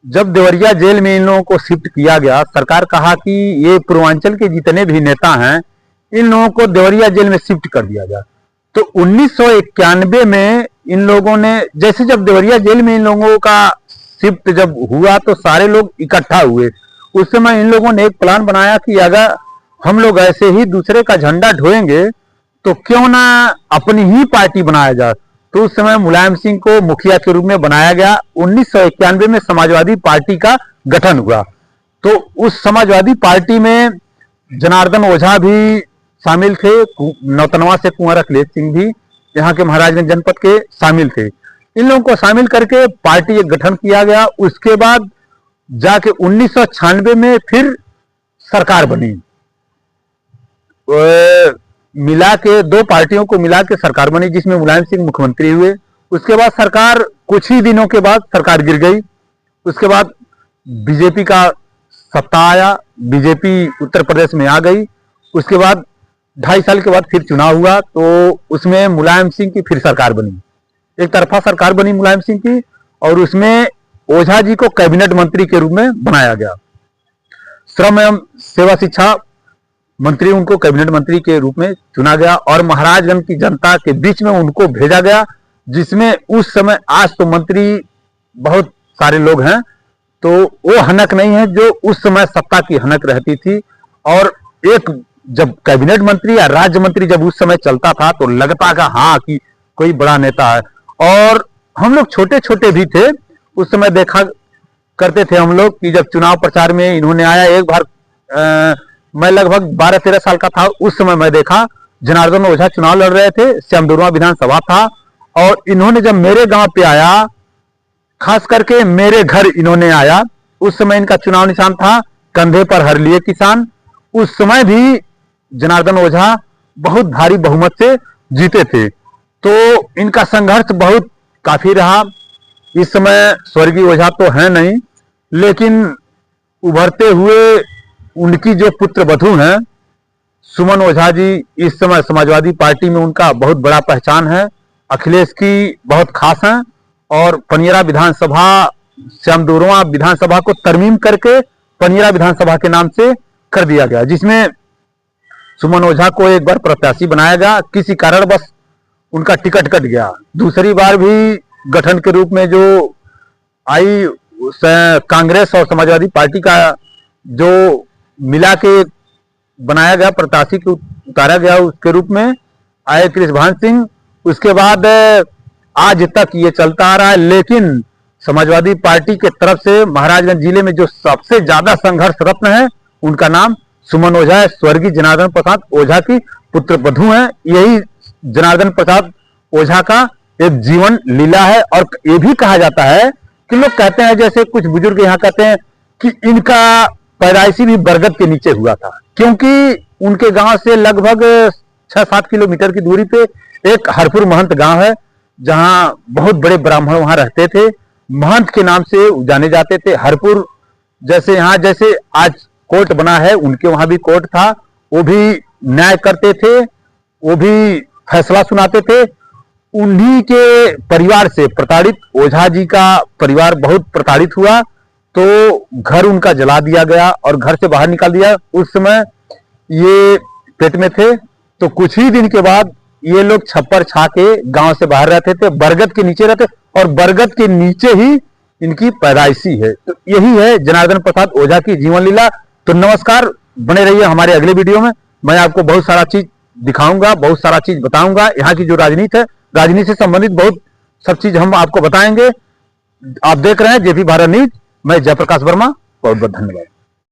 जब देवरिया जेल में इन लोगों को शिफ्ट किया गया, सरकार कहा कि ये पूर्वांचल के जितने भी नेता हैं इन लोगों को देवरिया जेल में शिफ्ट कर दिया गया। तो 1991 में इन लोगों ने, जैसे जब देवरिया जेल में इन लोगों का शिफ्ट जब हुआ तो सारे लोग इकट्ठा हुए। उस समय इन लोगों ने एक प्लान बनाया कि अगर हम लोग ऐसे ही दूसरे का झंडा ढोएंगे तो क्यों ना अपनी ही पार्टी बनाया जाए। तो उस समय मुलायम सिंह को मुखिया के रूप में बनाया गया। 1991 में समाजवादी पार्टी का गठन हुआ। तो उस समाजवादी पार्टी में जनार्दन ओझा भी शामिल थे, नौतनवा से कुंवर अखिलेश सिंह भी यहाँ के महाराजगंज जनपद के शामिल थे। इन लोगों को शामिल करके पार्टी एक गठन किया गया। उसके बाद जाके 1996 में फिर सरकार बनी। मिला के दो पार्टियों को मिला के सरकार बनी, जिसमें मुलायम सिंह मुख्यमंत्री हुए। उसके बाद सरकार कुछ ही दिनों के बाद सरकार गिर गई। उसके बाद बीजेपी का सत्ता आया, बीजेपी उत्तर प्रदेश में आ गई। उसके बाद 2.5 साल के बाद फिर चुनाव हुआ तो उसमें मुलायम सिंह की फिर सरकार बनी, एक तरफा सरकार बनी मुलायम सिंह की, और उसमें ओझा जी को कैबिनेट मंत्री के रूप में बनाया गया। श्रम एवं सेवा शिक्षा मंत्री उनको कैबिनेट मंत्री के रूप में चुना गया और महाराजगंज की जनता के बीच में उनको भेजा गया, जिसमें उस समय, आज तो मंत्री बहुत सारे लोग हैं तो वो हनक नहीं है जो उस समय सत्ता की हनक रहती थी। और एक जब कैबिनेट मंत्री या राज्य मंत्री जब उस समय चलता था तो लगता था हाँ कि कोई बड़ा नेता है। और हम लोग छोटे छोटे भी थे उस समय, देखा करते थे हम लोग कि जब चुनाव प्रचार में इन्होंने आया। एक बार मैं लगभग 12-13 साल का था, उस समय मैं देखा जनार्दन ओझा चुनाव लड़ रहे थे, श्यामदुर्वा विधानसभा था, और इन्होंने जब मेरे गांव पे आया, खास करके मेरे घर इन्होंने आया, उस समय इनका चुनाव निशान था कंधे पर हर लिए किसान। उस समय भी जनार्दन ओझा बहुत भारी बहुमत से जीते थे। तो इनका संघर्ष बहुत काफी रहा। इस समय स्वर्गीय ओझा तो है नहीं, लेकिन उभरते हुए उनकी जो पुत्र वधू हैं सुमन ओझा जी, इस समय समाजवादी पार्टी में उनका बहुत बड़ा पहचान है। अखिलेश की बहुत खास हैं और पनियरा विधानसभा, श्यामदुर्वा विधानसभा को तरमीम करके पनियरा विधानसभा के नाम से कर दिया गया, जिसमें सुमन ओझा को एक बार प्रत्याशी बनाया गया। किसी कारणवश उनका टिकट कट गया। दूसरी बार भी गठन के रूप में जो आई कांग्रेस और समाजवादी पार्टी का जो मिला के बनाया गया, प्रत्याशी को उतारा गया, उसके रूप में आए कृष्णभान सिंह। उसके बाद आज तक ये चलता आ रहा है। लेकिन समाजवादी पार्टी के तरफ से महाराजगंज जिले में जो सबसे ज्यादा संघर्ष रत्न है उनका नाम सुमन ओझा है। स्वर्गीय जनार्दन प्रसाद ओझा की पुत्र वधू है। यही जनार्दन प्रसाद ओझा का एक जीवन लीला है। और ये भी कहा जाता है कि लोग कहते हैं, जैसे कुछ बुजुर्ग यहाँ कहते हैं कि इनका पैदाइशी भी बरगद के नीचे हुआ था, क्योंकि उनके गांव से लगभग 6-7 किलोमीटर की दूरी पे एक हरपुर महंत गांव है, जहां बहुत बड़े ब्राह्मण वहां रहते थे, महंत के नाम से जाने जाते थे। हरपुर जैसे यहाँ जैसे आज कोर्ट बना है, उनके वहां भी कोर्ट था, वो भी न्याय करते थे, वो भी फैसला सुनाते थे। उन्हीं के परिवार से प्रताड़ित ओझा जी का परिवार बहुत प्रताड़ित हुआ, तो घर उनका जला दिया गया और घर से बाहर निकाल दिया। उस समय ये पेट में थे, तो कुछ ही दिन के बाद ये लोग छप्पर छा के गांव से बाहर रहते थे, बरगद के नीचे रहते, और बरगद के नीचे ही इनकी पैदाइशी है। तो यही है जनार्दन प्रसाद ओझा की जीवन लीला। तो नमस्कार, बने रहिए हमारे अगले वीडियो में। मैं आपको बहुत सारा चीज दिखाऊंगा, बहुत सारा चीज बताऊंगा। यहाँ की जो राजनीति है, राजनीति से संबंधित बहुत सब चीज हम आपको बताएंगे। आप देख रहे हैं जेपी भारत न्यूज। मैं जयप्रकाश वर्मा, बहुत बहुत धन्यवाद।